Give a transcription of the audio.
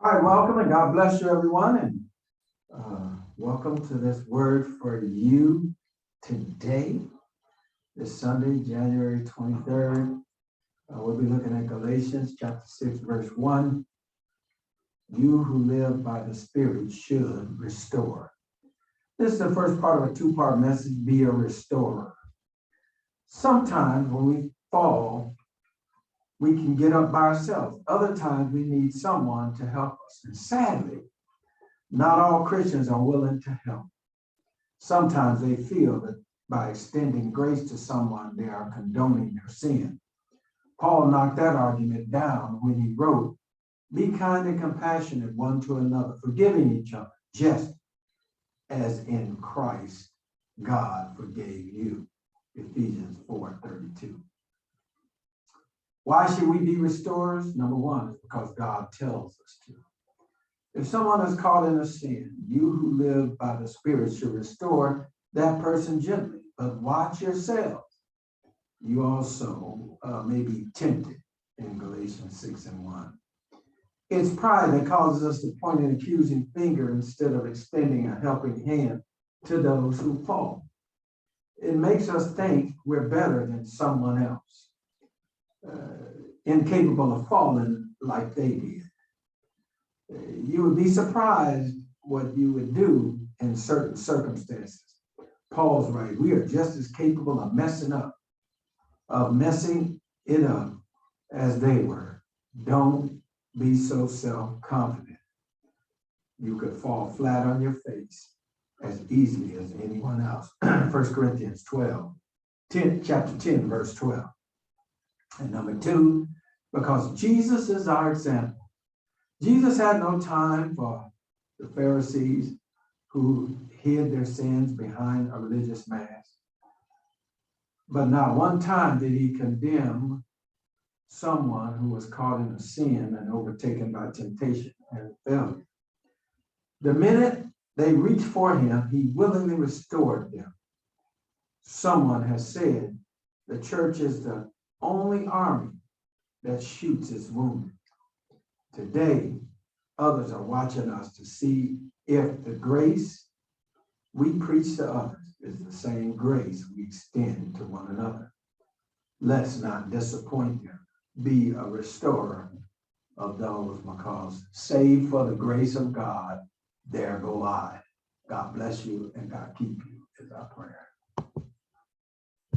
All right, welcome and God bless you, everyone, and welcome to this word for you today, this Sunday, January 23rd. We'll be looking at Galatians chapter 6, verse 1. You who live by the Spirit should restore. This is the first part of a two-part message, be a restorer. Sometimes when we fall, we can get up by ourselves. Other times we need someone to help us. And sadly, not all Christians are willing to help. Sometimes they feel that by extending grace to someone, they are condoning their sin. Paul knocked that argument down when he wrote, "Be kind and compassionate one to another, forgiving each other, just as in Christ God forgave you." Ephesians 4:32. Why should we be restorers? Number one is because God tells us to. If someone is caught in a sin, you who live by the Spirit should restore that person gently, but watch yourselves. You also may be tempted in Galatians 6:1. It's pride that causes us to point an accusing finger instead of extending a helping hand to those who fall. It makes us think we're better than someone else, incapable of falling like they did. You would be surprised what you would do in certain circumstances. Paul's right. We are just as capable of messing it up as they were. Don't be so self-confident. You could fall flat on your face as easily as anyone else. 1 Corinthians chapter 10, verse 12. And number two, because Jesus is our example. Jesus had no time for the Pharisees who hid their sins behind a religious mask. But not one time did he condemn someone who was caught in a sin and overtaken by temptation and failure. The minute they reached for him, he willingly restored them. Someone has said the church is the only army that shoots its wounded. Today, others are watching us to see if the grace we preach to others is the same grace we extend to one another. Let's not disappoint them. Be a restorer of those, because saved for the grace of God, there go I. God bless you and God keep you is our prayer.